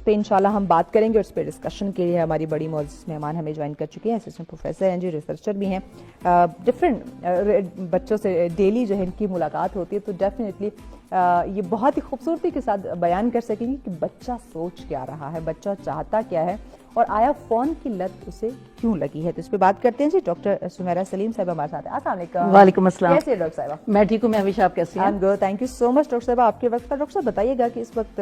اس پہ انشاءاللہ ہم بات کریں گے, اور اس پہ ڈسکشن کے لیے ہماری بڑی معزز مہمان ہمیں جوائن کر چکے ہیں, اسسٹنٹ پروفیسر ہیں جی, ریسرچر بھی ہیں. ڈفرینٹ بچوں سے ڈیلی جو ہے ان کی ملاقات ہوتی ہے, تو ڈیفینیٹلی یہ بہت ہی خوبصورتی کے ساتھ بیان کر سکیں گے کہ بچہ سوچ کیا رہا ہے, بچہ چاہتا کیا ہے, اور آیا فون کی لت اسے کیوں لگی ہے. تو اس پہ بات کرتے ہیں جی. ڈاکٹر سمیرہ سلیم صاحبہ ہمارے ساتھ ہیں. السلام علیکم. وعلیکم السلام. کیسے ہیں ڈاکٹر صاحبہ؟ میں ٹھیک ہوں. میں آپ کیسی ہیں؟ Good, thank you so much doctor صاحبہ آپ کے وقت کا. ڈاکٹر صاحب بتائیے گا کہ اس وقت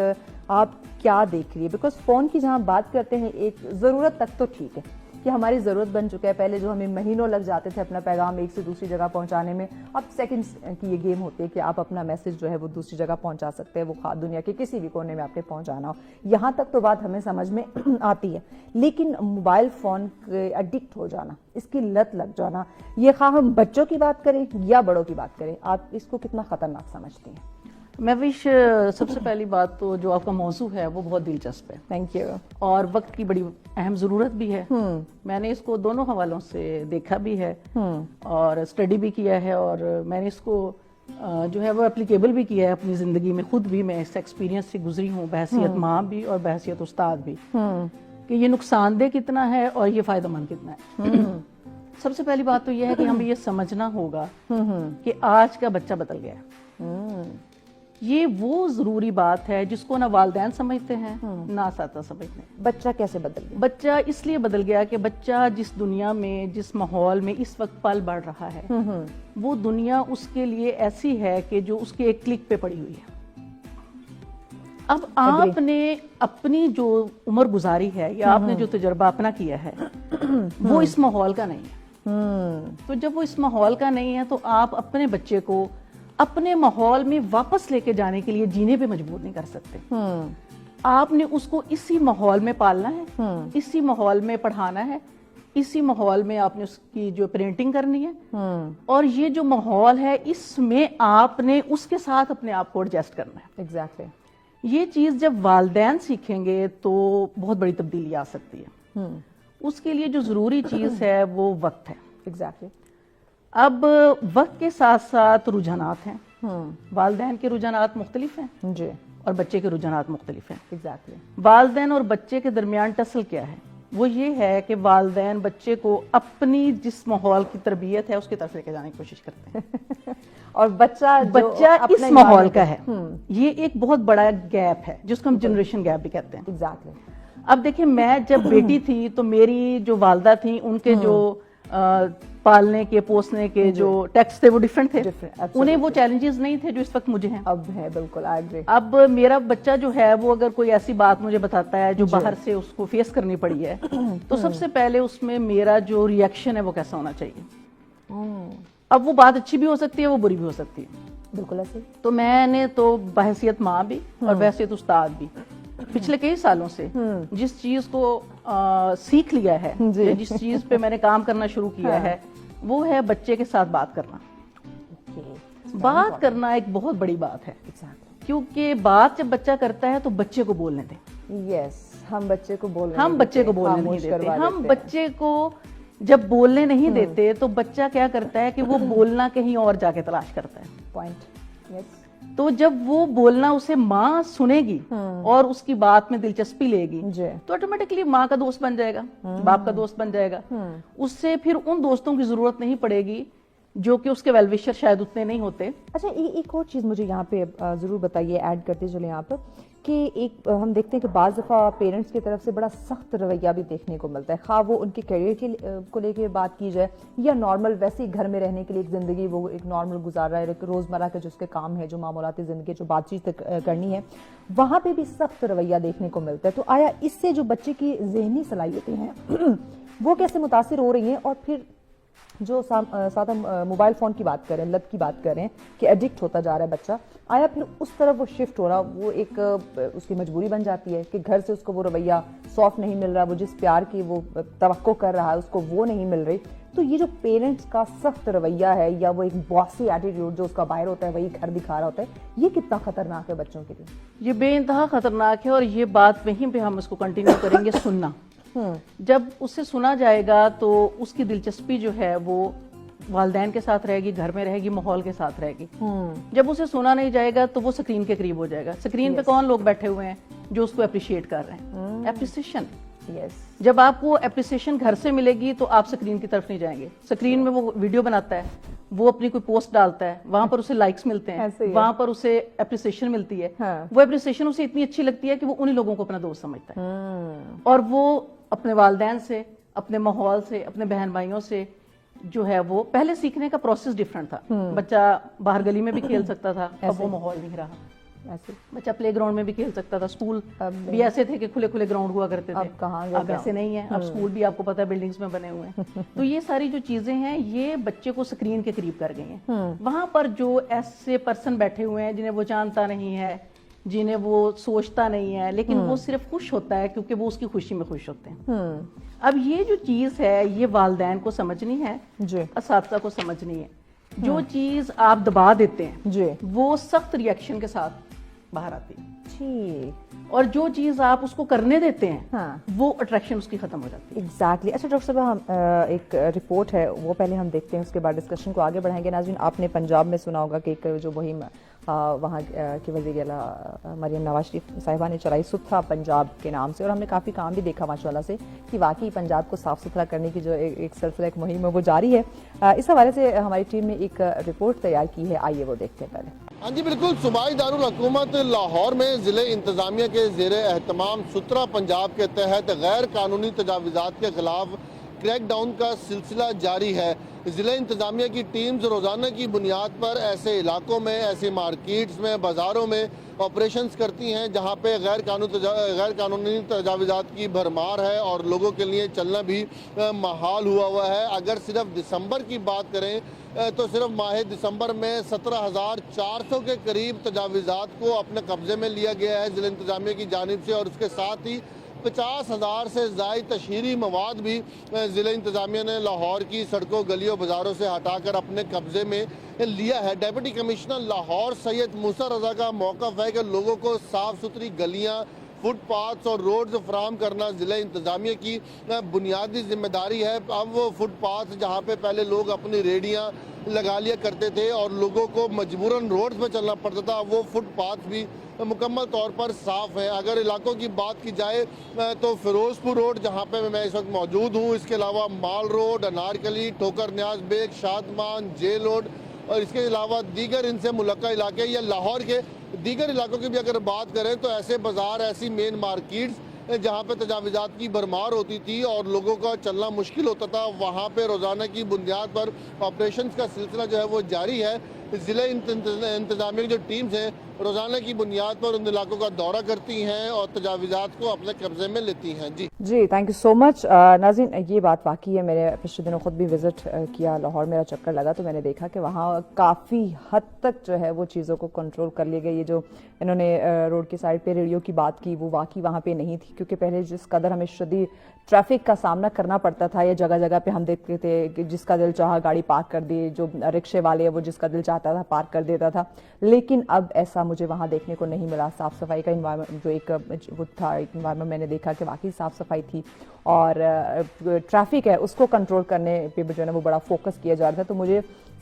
آپ کیا دیکھ رہی ہے, بیکاز فون کی جہاں بات کرتے ہیں ایک ضرورت تک تو ٹھیک ہے کہ ہماری ضرورت بن چکا ہے. پہلے جو ہمیں مہینوں لگ جاتے تھے اپنا پیغام ایک سے دوسری جگہ پہنچانے میں, اب سیکنڈز کی یہ گیم ہوتی ہے کہ آپ اپنا میسج جو ہے وہ دوسری جگہ پہنچا سکتے ہیں, وہ دنیا کے کسی بھی کونے میں آپ نے پہنچانا ہو. یہاں تک تو بات ہمیں سمجھ میں آتی ہے, لیکن موبائل فون کے ایڈکٹ ہو جانا, اس کی لت لگ جانا, یہ خواہ ہم بچوں کی بات کریں یا بڑوں کی بات کریں, آپ اس کو کتنا خطرناک سمجھتی ہیں؟ میں سب سے پہلی بات تو جو آپ کا موضوع ہے وہ بہت دلچسپ ہے. Thank you. اور وقت کی بڑی اہم ضرورت بھی ہے. میں نے اس کو دونوں حوالوں سے دیکھا بھی ہے اور اسٹڈی بھی کیا ہے, اور میں نے اس کو جو ہے وہ اپلیکیبل بھی کیا ہے اپنی زندگی میں. خود بھی میں اس ایکسپیرینس سے گزری ہوں, بحیثیت ماں بھی اور بحیثیت استاد بھی, کہ یہ نقصان دہ کتنا ہے اور یہ فائدہ مند کتنا ہے. سب سے پہلی بات تو یہ ہے کہ ہمیں یہ سمجھنا ہوگا کہ آج کا بچہ بدل گیا ہے. یہ وہ ضروری بات ہے جس کو نہ والدین سمجھتے ہیں نہ اساتذہ سمجھتے ہیں. بچہ کیسے بدل گیا؟ بچہ اس لیے بدل گیا کہ بچہ جس دنیا میں, جس ماحول میں اس وقت پل بڑھ رہا ہے, وہ دنیا اس کے لیے ایسی ہے کہ جو اس کے ایک کلک پہ پڑی ہوئی ہے. اب آپ نے اپنی جو عمر گزاری ہے یا آپ نے جو تجربہ اپنا کیا ہے وہ اس ماحول کا نہیں ہے. تو جب وہ اس ماحول کا نہیں ہے تو آپ اپنے بچے کو اپنے ماحول میں واپس لے کے جانے کے لیے جینے پہ مجبور نہیں کر سکتے. آپ نے اس کو اسی ماحول میں پالنا ہے, اسی ماحول میں پڑھانا ہے, اسی ماحول میں آپ نے اس کی جو پیرنٹنگ کرنی ہے, اور یہ جو ماحول ہے اس میں آپ نے اس کے ساتھ اپنے آپ کو ایڈجسٹ کرنا ہے. ایگزیکٹلی. یہ چیز جب والدین سیکھیں گے تو بہت بڑی تبدیلی آ سکتی ہے. اس کے لیے جو ضروری چیز ہے وہ وقت ہے. ایگزیکٹلی. اب وقت کے ساتھ ساتھ رجحانات ہیں. والدین کے رجحانات مختلف ہیں جی, اور بچے کے رجحانات مختلف ہیں. ایگزیکٹلی. والدین اور بچے کے درمیان ٹسل کیا ہے؟ وہ یہ ہے کہ والدین بچے کو اپنی جس ماحول کی تربیت ہے اس کی طرف لے کے جانے کی کوشش کرتے ہیں اور بچہ اس ماحول کا ہے. یہ ایک بہت بڑا گیپ ہے جس کو ہم جنریشن گیپ بھی کہتے ہیں. ایگزیکٹلی. اب دیکھیں, میں جب بیٹی تھی تو میری جو والدہ تھیں ان کے جو پالنے کے پوسنے کے جو ٹیکس تھے وہ ڈیفرنٹ تھے. انہیں وہ چیلنجز نہیں تھے جو اس وقت مجھے ہیں. اب ہے بالکل. اب میرا بچہ جو ہے وہ اگر کوئی ایسی بات مجھے بتاتا ہے جو باہر سے اس کو فیس کرنی پڑی ہے تو سب سے پہلے اس میں میرا جو ریئیکشن ہے وہ کیسا ہونا چاہیے. اب وہ بات اچھی بھی ہو سکتی ہے, وہ بری بھی ہو سکتی ہے. بالکل ایسے. تو میں نے تو بحیثیت ماں بھی اور بحیثیت استاد بھی پچھلے کئی سالوں سے جس چیز کو سیکھ لیا ہے, جس چیز پہ میں نے کام کرنا شروع کیا ہے, وہ ہے بچے کے ساتھ بات کرنا. بات کرنا ایک بہت بڑی بات ہے, کیونکہ بات جب بچہ کرتا ہے تو بچے کو بولنے دیں. یس, ہم بچے کو بولنے نہیں دیتے. ہم بچے کو جب بولنے نہیں دیتے تو بچہ کیا کرتا ہے کہ وہ بولنا کہیں اور جا کے تلاش کرتا ہے. پوائنٹ. تو جب وہ بولنا اسے ماں سنے گی اور اس کی بات میں دلچسپی لے گی تو آٹومیٹکلی ماں کا دوست بن جائے گا, باپ کا دوست بن جائے گا. اس سے پھر ان دوستوں کی ضرورت نہیں پڑے گی جو کہ اس کے ویل وشر شاید اتنے نہیں ہوتے. اچھا, ایک اور چیز مجھے یہاں پہ ضرور بتائیے, ایڈ کرتے چلیں یہاں پر, کہ ایک ہم دیکھتے ہیں کہ بعض دفعہ پیرنٹس کی طرف سے بڑا سخت رویہ بھی دیکھنے کو ملتا ہے, خواہ وہ ان کے کیریئر کو لے کے بات کی جائے یا نارمل ویسے ہی گھر میں رہنے کے لیے ایک زندگی وہ ایک نارمل گزار رہا ہے, روزمرہ کے جو اس کے کام ہے, جو معمولاتی زندگی, جو بات چیت کرنی ہے, وہاں پہ بھی سخت رویہ دیکھنے کو ملتا ہے. تو آیا اس سے جو بچے کی ذہنی صلاحیتیں ہیں وہ کیسے متاثر ہو رہی ہیں؟ اور پھر جو ساتھ ہم موبائل فون کی بات کریں, لت کی بات کریں کہ ایڈکٹ ہوتا جا رہا ہے بچہ, آیا پھر اس طرف وہ شفٹ ہو رہا, وہ ایک اس کی مجبوری بن جاتی ہے کہ گھر سے اس کو وہ رویہ سافٹ نہیں مل رہا, وہ جس پیار کی وہ توقع کر رہا ہے اس کو وہ نہیں مل رہی. تو یہ جو پیرنٹس کا سخت رویہ ہے یا وہ ایک باسی ایٹیٹیوڈ جو اس کا باہر ہوتا ہے وہی گھر دکھا رہا ہوتا ہے, یہ کتنا خطرناک ہے بچوں کے لیے؟ یہ بے انتہا خطرناک ہے, اور یہ بات وہیں پہ ہم اس کو کنٹینیو کریں گے. سننا, جب اسے سنا جائے گا تو اس کی دلچسپی جو ہے وہ والدین کے ساتھ رہے گی, گھر میں رہے گی, ماحول کے ساتھ رہے گی. جب اسے سنا نہیں جائے گا تو وہ اسکرین کے قریب ہو جائے گا. اسکرین پہ کون لوگ بیٹھے ہوئے ہیں جو اس کو اپریشیٹ کر رہے ہیں؟ اپریسیشن. جب آپ کو اپریسیشن گھر سے ملے گی تو آپ اسکرین کی طرف نہیں جائیں گے. اسکرین میں وہ ویڈیو بناتا ہے, وہ اپنی کوئی پوسٹ ڈالتا ہے, وہاں پر اسے لائکس ملتے ہیں, وہاں پر اسے اپریسیشن ملتی ہے. وہ اپریسیشن اسے اتنی اچھی لگتی ہے کہ وہ انہی لوگوں کو اپنا دوست سمجھتا ہے, اور وہ اپنے والدین سے, اپنے ماحول سے, اپنے بہن بھائیوں سے جو ہے وہ پہلے سیکھنے کا پروسیس ڈیفرنٹ تھا. بچہ باہر گلی میں بھی کھیل سکتا تھا, اب وہ ماحول نہیں رہا. بچہ پلے گراؤنڈ میں بھی کھیل سکتا تھا, اسکول بھی ایسے تھے کہ کھلے کھلے گراؤنڈ ہوا کرتے تھے, اب ایسے نہیں ہے. اب اسکول بھی آپ کو پتا ہے بلڈنگز میں بنے ہوئے ہیں. تو یہ ساری جو چیزیں ہیں یہ بچے کو اسکرین کے قریب کر گئی ہیں. وہاں پر جو ایسے پرسن بیٹھے ہوئے ہیں جنہیں وہ جانتا نہیں ہے, جنہیں وہ سوچتا نہیں ہے, لیکن وہ صرف خوش ہوتا ہے کیونکہ وہ اس کی خوشی میں خوش ہوتے ہیں. اب یہ جو چیز ہے یہ والدین کو سمجھنی ہے, اساتذہ کو سمجھنی ہے. جو چیز آپ دبا دیتے ہیں وہ سخت ری ایکشن کے ساتھ باہر آتی ہے, اور جو چیز آپ اس کو کرنے دیتے ہیں وہ اٹریکشن اس کی ختم ہو جاتی ہے. ایگزیکٹلی. اچھا ڈاکٹر صاحب, ہم ایک رپورٹ ہے وہ پہلے ہم دیکھتے ہیں, اس کے بعد ڈسکشن کو آگے بڑھائیں گے. ناظرین, آپ نے پنجاب میں سنا ہوگا کہ ایک جو مہم وہاں کی وزیر اعلیٰ مریم نواز شریف صاحبہ نے چلائی, ستھرا پنجاب کے نام سے, اور ہم نے کافی کام بھی دیکھا ماشاء اللہ سے کہ واقعی پنجاب کو صاف ستھرا کرنے کی جو ایک سلسلہ, ایک مہم ہے وہ جاری ہے. اس حوالے سے ہماری ٹیم نے ایک رپورٹ تیار کی ہے, آئیے وہ دیکھتے ہیں پہلے. ہاں جی بالکل. صوبائی دارالحکومت لاہور میں ضلع انتظامیہ کے زیر اہتمام ستھرا پنجاب کے تحت غیر قانونی تجاوزات کے خلاف کریک ڈاؤن کا سلسلہ جاری ہے. ضلع انتظامیہ کی ٹیمز روزانہ کی بنیاد پر ایسے علاقوں میں, ایسے مارکیٹس میں, بازاروں میں آپریشنز کرتی ہیں جہاں پہ غیر قانونی تجاوزات کی بھرمار ہے اور لوگوں کے لیے چلنا بھی محال ہوا ہے. اگر صرف دسمبر کی بات کریں تو صرف ماہ دسمبر میں 17,400 کے قریب تجاوزات کو اپنے قبضے میں لیا گیا ہے ضلع انتظامیہ کی جانب سے, اور اس کے ساتھ ہی 50,000 سے زائد تشہیری مواد بھی ضلع انتظامیہ نے لاہور کی سڑکوں, گلیوں, بازاروں سے ہٹا کر اپنے قبضے میں لیا ہے. ڈیپٹی کمشنر لاہور سید موسیٰ رضا کا موقف ہے کہ لوگوں کو صاف ستھری گلیاں, فٹ پاتھس اور روڈز فراہم کرنا ضلع انتظامیہ کی بنیادی ذمہ داری ہے. اب وہ فٹ پاتھ جہاں پہ پہلے لوگ اپنی ریڑیاں لگا لیا کرتے تھے اور لوگوں کو مجبوراً روڈز پہ چلنا پڑتا تھا, وہ فٹ پاتھ بھی مکمل طور پر صاف ہیں. اگر علاقوں کی بات کی جائے تو فیروز پور روڈ جہاں پہ میں اس وقت موجود ہوں, اس کے علاوہ مال روڈ, انارکلی, ٹھوکر نیاز بیگ, شادمان, جیل روڈ, اور اس کے علاوہ دیگر ان سے ملحقہ علاقے یا لاہور کے دیگر علاقوں کی بھی اگر بات کریں تو ایسے بازار, ایسی مین مارکیٹس جہاں پہ تجاوزات کی بھرمار ہوتی تھی اور لوگوں کا چلنا مشکل ہوتا تھا, وہاں پہ روزانہ کی بنیاد پر آپریشنز کا سلسلہ جو ہے وہ جاری ہے. ضلع انتظامیہ کی جو ٹیمز ہیں روزانہ کی بنیاد پر ان علاقوں کا دورہ کرتی ہیں اور تجاوزات کو اپنے قبضے میں لیتی ہیں. جی تھینک یو سو مچ. ناظرین, یہ بات واقعی ہے, میں نے پچھلے دنوں خود بھی وزٹ کیا لاہور, میرا چکر لگا تو میں نے دیکھا کہ وہاں کافی حد تک جو ہے وہ چیزوں کو کنٹرول کر لیے گئے. یہ جو انہوں نے روڈ کی سائڈ پہ ریڑیوں کی بات کی وہ واقعی وہاں پہ نہیں تھی, کیونکہ پہلے جس قدر ہمیں شدید ٹریفک کا سامنا کرنا پڑتا تھا, یا جگہ جگہ پہ ہم دیکھتے تھے کہ جس کا دل چاہا گاڑی پارک کر دی, جو رکشے والے ہیں وہ جس کا دل چاہتا تھا پارک کر دیتا تھا, لیکن اب ایسا مجھے وہاں دیکھنے کو نہیں ملا. صاف صفائی کا انوائرمنٹ جو ایک وہ تھا, ایک انوائرمنٹ میں نے دیکھا کہ واقعی صاف صفائی تھی, اور ٹریفک ہے اس کو کنٹرول کرنے پہ جو ہے نا وہ بڑا فوکس کیا جا رہا تھا. تو مجھے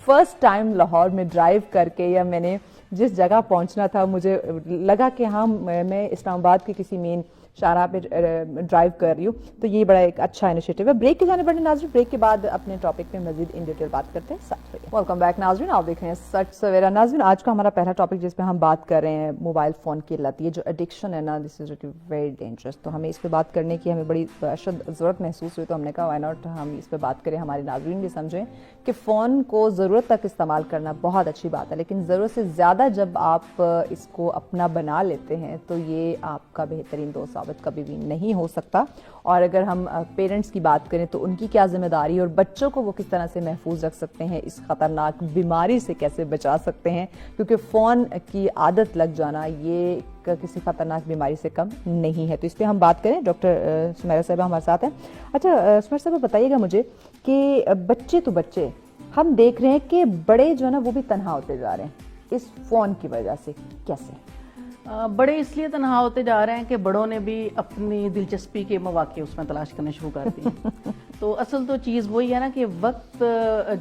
فرسٹ ٹائم لاہور میں ڈرائیو کر کے, یا میں نے جس جگہ پہنچنا تھا, مجھے لگا کہ ہاں میں اسلام آباد کے کسی مین شاہراہ پہ ڈرائیو کر رہی ہوں. تو یہ بڑا ایک اچھا انیشیٹو ہے. بریک کی جانے پڑے ناظرین, بریک کے بعد اپنے ٹاپک پہ مزید ان ڈیٹیل بات کرتے ہیں. ویلکم بیک ناظرین, آپ دیکھ رہے ہیں سچ سویرا. ناظرین, آج کا ہمارا پہلا ٹاپک جس پہ ہم بات کر رہے ہیں موبائل فون کی لت, یہ جو ایڈکشن ہے نا, دس از ویری ڈینجرس. تو ہمیں اس پہ بات کرنے کی ہمیں بڑی اشد ضرورت محسوس ہوئی, تو ہم نے کہا وائی ناٹ ہم اس پہ بات کریں, ہمارے ناظرین بھی سمجھیں کہ فون کو ضرورت تک استعمال کرنا بہت اچھی بات ہے, لیکن ضرورت سے زیادہ جب آپ اس کو اپنا بنا لیتے ہیں تو یہ آپ کا بہترین دوست ثابت کبھی بھی نہیں ہو سکتا. اور اگر ہم پیرنٹس کی بات کریں تو ان کی کیا ذمہ داری, اور بچوں کو وہ کس طرح سے محفوظ رکھ سکتے ہیں, اس خطرناک بیماری سے کیسے بچا سکتے ہیں, کیونکہ فون کی عادت لگ جانا یہ کسی خطرناک بیماری سے کم نہیں ہے. تو اس پہ ہم بات کریں. ڈاکٹر سمیرہ صاحبہ ہمارے ساتھ ہیں. اچھا سمیرہ صاحبہ, بتائیے گا مجھے کہ بچے تو بچے, ہم دیکھ رہے ہیں کہ بڑے جو ہے نا وہ بھی تنہا ہوتے جا رہے ہیں اس فون کی وجہ سے, کیسے؟ بڑے اس لیے تنہا ہوتے جا رہے ہیں کہ بڑوں نے بھی اپنی دلچسپی کے مواقع اس میں تلاش کرنے شروع کر دیے. تو اصل تو چیز وہی ہے نا کہ وقت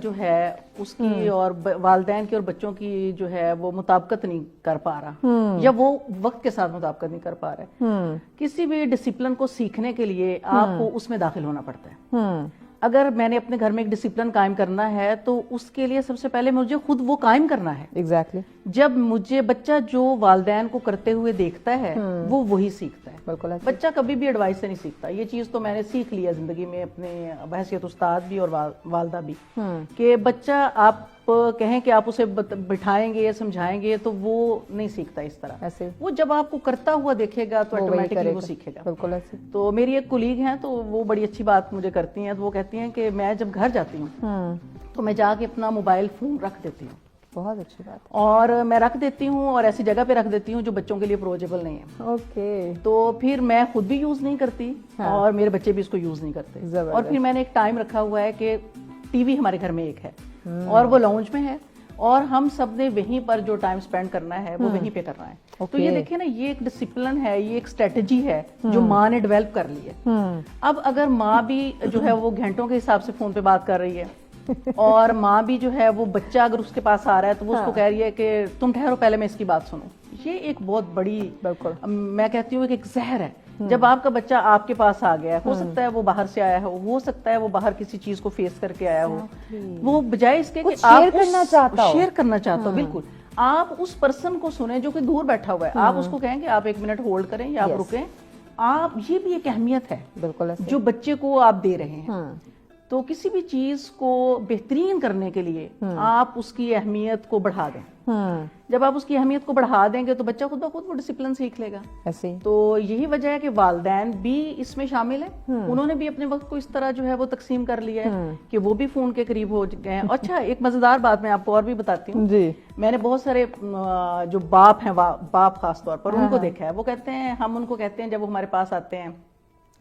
جو ہے اس کی اور والدین کی اور بچوں کی جو ہے وہ مطابقت نہیں کر پا رہا, یا وہ وقت کے ساتھ مطابقت نہیں کر پا رہے. کسی بھی ڈسپلن کو سیکھنے کے لیے آپ کو اس میں داخل ہونا پڑتا ہے. اگر میں نے اپنے گھر میں ایک ڈسپلن قائم کرنا ہے تو اس کے لیے سب سے پہلے مجھے خود وہ قائم کرنا ہے. ایگزیکٹلی. جب مجھے بچہ جو والدین کو کرتے ہوئے دیکھتا ہے وہ وہی سیکھتا ہے. بالکل. بچہ کبھی بھی ایڈوائس سے نہیں سیکھتا. یہ چیز تو میں نے سیکھ لیا زندگی میں اپنے بحیثیت استاد بھی اور والدہ بھی, کہ بچہ آپ کہیں کہ آپ اسے بٹھائیں گے سمجھائیں گے تو وہ نہیں سیکھتا اس طرح. ایسے وہ جب آپ کو کرتا ہوا دیکھے گا تو آٹومیٹکلی وہ سیکھے گا. بالکل ایسے. تو میری ایک کولیگ ہیں تو وہ بڑی اچھی بات مجھے کرتی ہیں. تو وہ کہتی ہیں کہ میں جب گھر جاتی ہوں تو میں جا کے اپنا موبائل فون رکھ دیتی ہوں. بہت اچھی بات. اور میں رکھ دیتی ہوں اور ایسی جگہ پہ رکھ دیتی ہوں جو بچوں کے لیے اپروچیبل نہیں ہے. اوکے. تو پھر میں خود بھی یوز نہیں کرتی اور میرے بچے بھی اس کو یوز نہیں کرتے. اور پھر میں نے ایک ٹائم رکھا ہوا ہے کہ ٹی وی ہمارے گھر میں ایک ہے اور وہ لاؤنج میں ہے, اور ہم سب نے وہیں پر جو ٹائم سپینڈ کرنا ہے وہ وہیں پہ کرنا ہے. تو یہ دیکھیں نا, یہ ایک ڈسپلن ہے, یہ ایک اسٹریٹجی ہے جو ماں نے ڈیولپ کر لی ہے. اب اگر ماں بھی جو ہے وہ گھنٹوں کے حساب سے فون پہ بات کر رہی ہے اور ماں بھی جو ہے وہ بچہ اگر اس کے پاس آ رہا ہے تو وہ اس کو کہہ رہی ہے کہ تم ٹھہرو پہلے میں اس کی بات سنوں, یہ ایک بہت بڑی, میں کہتی ہوں کہ ایک زہر ہے. جب آپ کا بچہ آپ کے پاس آ گیا ہے, ہو سکتا ہے وہ باہر سے آیا ہو سکتا ہے وہ باہر کسی چیز کو فیس کر کے آیا ہو, وہ بجائے اس کے کہ آپ شیئر کرنا چاہتا ہو, بالکل آپ اس پرسن کو سنیں جو کہ دور بیٹھا ہوا ہے. آپ اس کو کہیں کہ آپ 1 منٹ ہولڈ کریں یا آپ رکیں. آپ, یہ بھی ایک اہمیت ہے بالکل جو بچے کو آپ دے رہے ہیں. تو کسی بھی چیز کو بہترین کرنے کے لیے آپ اس کی اہمیت کو بڑھا دیں. جب آپ اس کی اہمیت کو بڑھا دیں گے تو بچہ خود بخود وہ ڈسپلن سیکھ لے گا. ایسے تو یہی وجہ ہے کہ والدین بھی اس میں شامل ہیں. انہوں نے بھی اپنے وقت کو اس طرح جو ہے وہ تقسیم کر لیا ہے کہ وہ بھی فون کے قریب ہو گئے ہیں. اچھا, ایک مزیدار بات میں آپ کو اور بھی بتاتی ہوں. میں نے بہت سارے جو باپ ہیں, باپ خاص طور پر, ان کو دیکھا ہے. وہ کہتے ہیں, ہم ان کو کہتے ہیں جب وہ ہمارے پاس آتے ہیں,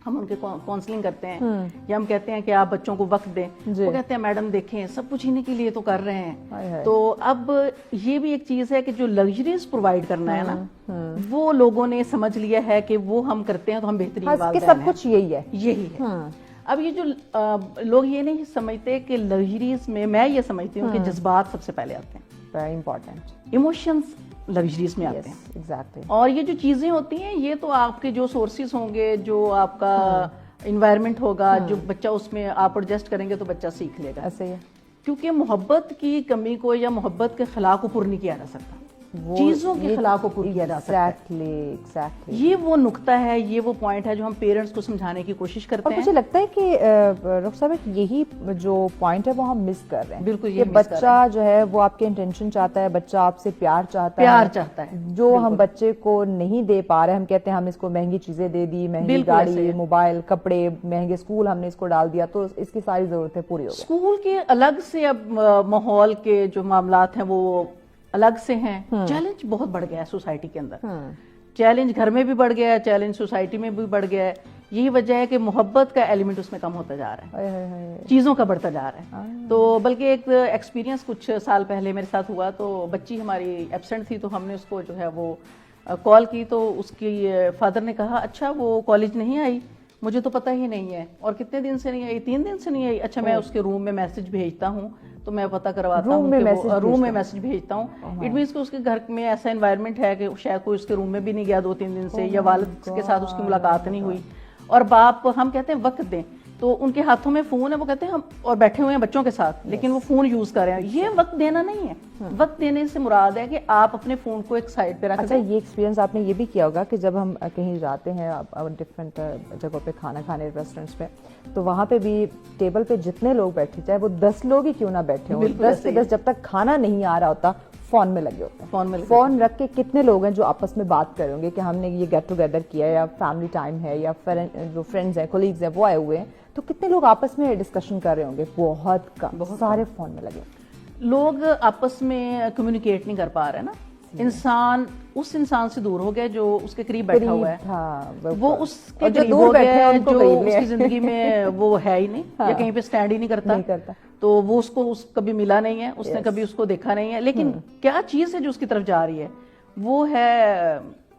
ہم ان کے کاؤنسلنگ کرتے ہیں یا ہم کہتے ہیں کہ آپ بچوں کو وقت دیں, وہ کہتے ہیں میڈم دیکھیں سب کچھ انہیں کے لیے تو کر رہے ہیں. تو اب یہ بھی ایک چیز ہے کہ جو لگژریز پرووائڈ کرنا ہے نا, وہ لوگوں نے سمجھ لیا ہے کہ وہ ہم کرتے ہیں تو ہم بہترین والدین ہیں. سب کچھ یہی ہے. اب یہ جو لوگ یہ نہیں سمجھتے کہ لگژریز میں یہ سمجھتی ہوں کہ جذبات سب سے پہلے آتے ہیں. Very important. ایموشنز لگژریز میں آتے ہیں. Exactly. اور یہ جو چیزیں ہوتی ہیں یہ تو آپ کے جو سورسز ہوں گے, جو آپ کا انوائرمنٹ ہوگا, جو بچہ اس میں آپ ایڈجسٹ کریں گے تو بچہ سیکھ لے گا. ایسے ہی کیونکہ محبت کی کمی کو یا محبت کے خلا کو پر نہیں کیا جا سکتا, چیزوں کے خلا کو پر کیا جا سکتا ہے. یہ وہ نقطہ ہے, یہ وہ پوائنٹ ہے جو ہم پیرنٹس کو سمجھانے کی کوشش کرتے ہیں. مجھے لگتا ہے کہ رخ صاحب یہی جو پوائنٹ ہے وہ ہم مس کر رہے ہیں. بالکل. بچہ جو ہے وہ آپ کے انٹینشن چاہتا ہے, بچہ آپ سے پیار چاہتا ہے, جو ہم بچے کو نہیں دے پا رہے. ہم کہتے ہیں ہم اس کو مہنگی چیزیں دے دی, مہنگی گاڑی, موبائل, کپڑے, مہنگے اسکول ہم نے اس کو ڈال دیا تو اس کی ساری ضرورتیں پوری ہو گئی. اسکول کے الگ سے اب ماحول کے جو معاملات ہیں وہ الگ سے ہیں. چیلنج بہت بڑھ گیا ہے سوسائٹی کے اندر. چیلنج گھر میں بھی بڑھ گیا ہے, چیلنج سوسائٹی میں بھی بڑھ گیا ہے. یہی وجہ ہے کہ محبت کا ایلیمنٹ اس میں کم ہوتا جا رہا ہے, چیزوں کا بڑھتا جا رہا ہے. تو بلکہ ایک ایکسپیرینس کچھ سال پہلے میرے ساتھ ہوا. تو بچی ہماری ایبسنٹ تھی تو ہم نے اس کو جو ہے وہ کال کی تو اس کی فادر نے کہا اچھا وہ کالج نہیں آئی, مجھے تو پتہ ہی نہیں ہے. اور کتنے دن سے نہیں آئی؟ 3 دن سے نہیں آئی. اچھا میں اس کے روم میں میسج بھیجتا ہوں تو میں پتہ کرواتا ہوں کہ روم میں میسج بھیجتا ہوں. اٹ مینس کہ اس کے گھر میں ایسا انوائرمنٹ ہے کہ شاید کوئی اس کے روم میں بھی نہیں گیا 2-3 دن سے, یا والد کے ساتھ اس کی ملاقات نہیں ہوئی. اور باپ, ہم کہتے ہیں وقت دیں, تو ان کے ہاتھوں میں فون ہے, وہ کہتے ہیں ہم اور بیٹھے ہوئے ہیں بچوں کے ساتھ لیکن وہ فون یوز کر رہے ہیں. یہ وقت دینا نہیں ہے. وقت دینے سے مراد ہے کہ آپ اپنے فون کو ایک سائڈ پہ رکھ دیں. اچھا, یہ ایکسپیرینس آپ نے یہ بھی کیا ہوگا کہ جب ہم کہیں جاتے ہیں ڈفرینٹ جگہوں پہ کھانا کھانے, ریسٹورینٹس پہ, تو وہاں پہ بھی ٹیبل پہ جتنے لوگ بیٹھے, چاہے وہ 10 لوگ ہی کیوں نہ بیٹھے ہوں, 10 سے 10 جب تک کھانا نہیں آ رہا ہوتا فون میں لگے ہوتے ہیں. فون رکھ کے کتنے لوگ ہیں جو آپس میں بات کر رہے ہوں گے کہ ہم نے یہ گیٹ ٹوگیدر کیا ہے, یا فیملی ٹائم ہے, یا جو فرینڈز ہیں, کولیگز ہیں, وہ آئے ہوئے ہیں, تو کتنے لوگ آپس میں ڈسکشن کر رہے ہوں گے؟ بہت کم, سارے فون میں لگے. لوگ آپس میں کمیونیکیٹ نہیں کر پا رہے نا. انسان اس انسان سے دور ہو گیا جو اس کے قریب بیٹھا ہوا ہے, وہ اس کے قریب ہو گیا جو اس کی زندگی میں وہ ہے ہی نہیں, یا کہیں پہ سٹینڈ ہی نہیں کرتا. تو وہ اس کو کبھی ملا نہیں ہے, اس نے کبھی اس کو دیکھا نہیں ہے. لیکن کیا چیز ہے جو اس کی طرف جا رہی ہے, وہ ہے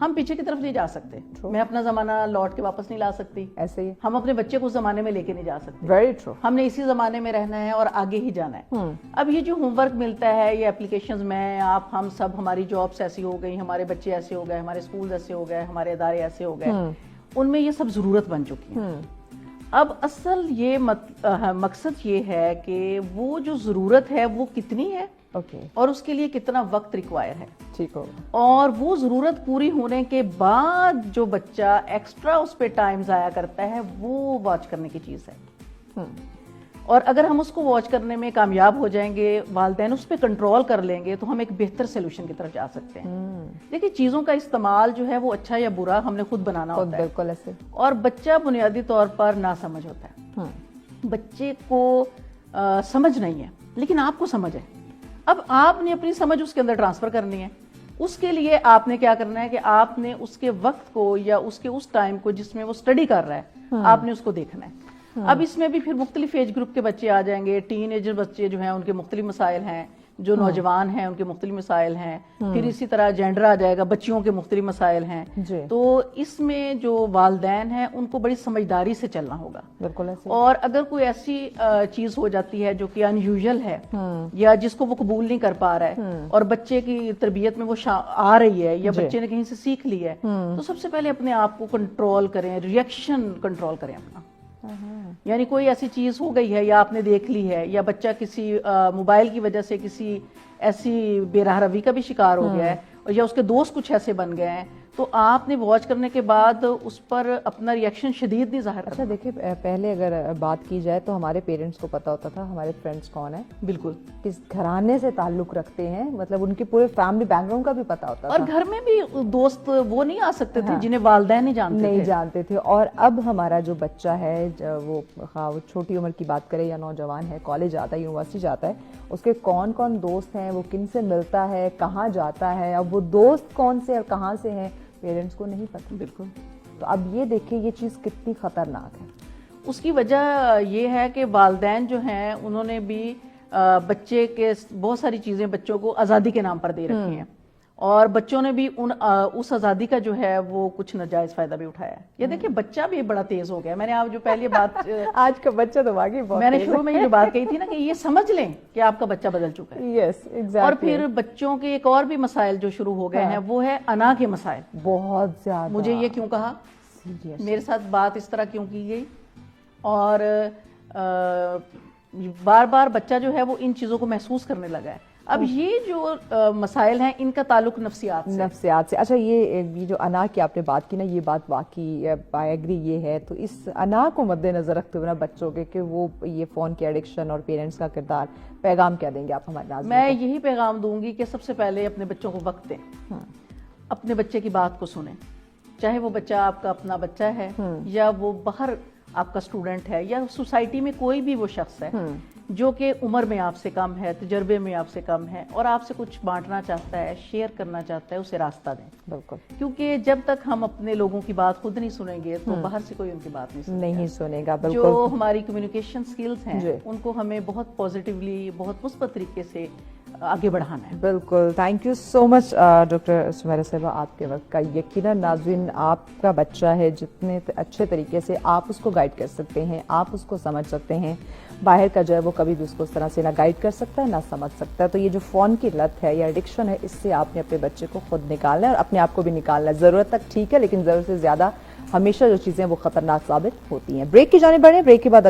ہم پیچھے کی طرف نہیں جا سکتے. میں اپنا زمانہ لوٹ کے واپس نہیں لا سکتی, ایسے ہی ہم اپنے بچے کو اس زمانے میں لے کے نہیں جا سکتے. Very true. ہم نے اسی زمانے میں رہنا ہے اور آگے ہی جانا ہے. اب یہ جو ہوم ورک ملتا ہے, یہ اپلیکیشنز, میں آپ ہم سب, ہماری جابس ایسی ہو گئی, ہمارے بچے ایسے ہو گئے, ہمارے اسکول ایسے ہو گئے, ہمارے ادارے ایسے ہو گئے, ان میں یہ سب ضرورت بن چکی ہیں. اب اصل یہ مقصد یہ ہے کہ وہ جو ضرورت ہے وہ کتنی ہے اور اس کے لیے کتنا وقت ریکوائر ہے. ٹھیک ہو. اور وہ ضرورت پوری ہونے کے بعد جو بچہ ایکسٹرا اس پہ ٹائم ضائع کرتا ہے وہ واچ کرنے کی چیز ہے. اور اگر ہم اس کو واچ کرنے میں کامیاب ہو جائیں گے, والدین اس پہ کنٹرول کر لیں گے, تو ہم ایک بہتر سولوشن کی طرف جا سکتے ہیں. دیکھیے چیزوں کا استعمال جو ہے وہ اچھا یا برا ہم نے خود بنانا ہوتا ہے. بالکل ایسے. اور بچہ بنیادی طور پر ناسمجھ ہوتا ہے. بچے کو سمجھ نہیں ہے لیکن آپ کو سمجھ ہے. اب آپ نے اپنی سمجھ اس کے اندر ٹرانسفر کرنی ہے. اس کے لیے آپ نے کیا کرنا ہے کہ آپ نے اس کے وقت کو یا اس کے اس ٹائم کو جس میں وہ اسٹڈی کر رہا ہے, آپ نے اس کو دیکھنا ہے. اب اس میں بھی پھر مختلف ایج گروپ کے بچے آ جائیں گے. ٹین ایجر بچے جو ہیں ان کے مختلف مسائل ہیں, جو نوجوان ہیں ان کے مختلف مسائل ہیں. پھر اسی طرح جینڈر آ جائے گا, بچیوں کے مختلف مسائل ہیں. تو اس میں جو والدین ہیں ان کو بڑی سمجھداری سے چلنا ہوگا. بالکل ایسے. اور اگر کوئی ایسی چیز ہو جاتی ہے جو کہ ان یوزل ہے یا جس کو وہ قبول نہیں کر پا رہا ہے اور بچے کی تربیت میں وہ آ رہی ہے یا بچے نے کہیں سے سیکھ لی ہے, تو سب سے پہلے اپنے آپ کو کنٹرول کریں, ریئیکشن کنٹرول کریں اپنا. یعنی کوئی ایسی چیز ہو گئی ہے یا آپ نے دیکھ لی ہے, یا بچہ کسی موبائل کی وجہ سے کسی ایسی بے راہ روی کا بھی شکار ہو گیا ہے, یا اس کے دوست کچھ ایسے بن گئے ہیں, تو آپ نے واچ کرنے کے بعد اس پر اپنا ریئیکشن شدید نہیں ظاہر کرنا. اچھا دیکھیں, پہلے اگر بات کی جائے تو ہمارے پیرنٹس کو پتا ہوتا تھا ہمارے فرینڈس کون ہیں, بالکل کس گھرانے سے تعلق رکھتے ہیں, مطلب ان کے پورے فیملی بیک گراؤنڈ کا بھی پتا ہوتا تھا. اور گھر میں بھی دوست وہ نہیں آ سکتے تھے جنہیں والدین نہیں جانتے تھے. اور اب ہمارا جو بچہ ہے وہ چھوٹی عمر کی بات کرے یا نوجوان ہے, کالج جاتا ہے, یونیورسٹی جاتا ہے, اس کے کون کون دوست ہیں, وہ کن سے ملتا ہے, کہاں جاتا ہے, اب وہ دوست کون سے اور کہاں سے ہیں, پیرنٹس کو نہیں پتا. بالکل. تو اب یہ دیکھیں یہ چیز کتنی خطرناک ہے. اس کی وجہ یہ ہے کہ والدین جو ہیں انہوں نے بھی بچے کے بہت ساری چیزیں بچوں کو آزادی کے نام پر دے رکھی ہیں, اور بچوں نے بھی اس آزادی کا جو ہے وہ کچھ ناجائز فائدہ بھی اٹھایا ہے. یہ دیکھیں بچہ بھی بڑا تیز ہو گیا. میں نے آپ جو پہلی بات آج کا بچہ تو واقعی بہت, میں نے شروع میں یہ جو بات کہی تھی نا کہ یہ سمجھ لیں کہ آپ کا بچہ بدل چکا ہے. Yes exactly. اور پھر بچوں کے ایک اور بھی مسائل جو شروع ہو گئے ہیں وہ ہے انا کے مسائل. بہت زیادہ. مجھے یہ کیوں کہا, میرے ساتھ بات اس طرح کیوں کی گئی, اور بار بار بچہ جو ہے وہ ان چیزوں کو محسوس کرنے لگا ہے. اب یہ جو مسائل ہیں ان کا تعلق نفسیات سے. اچھا یہ جو انا کی آپ نے بات کی نا, یہ بات واقعی آئی ایگری یہ ہے. تو اس انا کو مد نظر رکھتے ہوئے نا بچوں کے کہ وہ یہ فون کے ایڈکشن اور پیرنٹس کا کردار, پیغام کیا دیں گے آپ ہمارے ناظرین کو؟ میں یہی پیغام دوں گی کہ سب سے پہلے اپنے بچوں کو وقت دیں, اپنے بچے کی بات کو سنیں, چاہے وہ بچہ آپ کا اپنا بچہ ہے یا وہ باہر آپ کا اسٹوڈنٹ ہے یا سوسائٹی میں کوئی بھی وہ شخص ہے جو کہ عمر میں آپ سے کم ہے, تجربے میں آپ سے کم ہے, اور آپ سے کچھ بانٹنا چاہتا ہے, شیئر کرنا چاہتا ہے, اسے راستہ دیں. بالکل. کیونکہ جب تک ہم اپنے لوگوں کی بات خود نہیں سنیں گے تو باہر سے کوئی ان کی بات نہیں سنے گا. بالکل. جو ہماری کمیونیکیشن سکلز ہیں ان کو ہمیں بہت پازیٹیولی, بہت مثبت طریقے سے آگے بڑھانا ہے. بالکل. Thank you so much doctor Sameera صاحبہ, آپ کے وقت کا. یقیناً ناظرین, آپ کا بچہ ہے, جتنے اچھے طریقے سے آپ اس کو گائیڈ کر سکتے ہیں, آپ اس کو سمجھ سکتے ہیں, باہر کا جو ہے وہ کبھی بھی اس کو اس طرح سے نہ گائیڈ کر سکتا ہے نہ سمجھ سکتا ہے. تو یہ جو فون کی لت ہے یا ایڈکشن ہے, اس سے آپ نے اپنے بچے کو خود نکالنا ہے اور اپنے آپ کو بھی نکالنا ہے. ضرورت تک ٹھیک ہے, لیکن ضرورت سے زیادہ ہمیشہ جو چیزیں وہ خطرناک ثابت ہوتی ہیں. بریک کی جانب بڑھیں, بریک کے بعد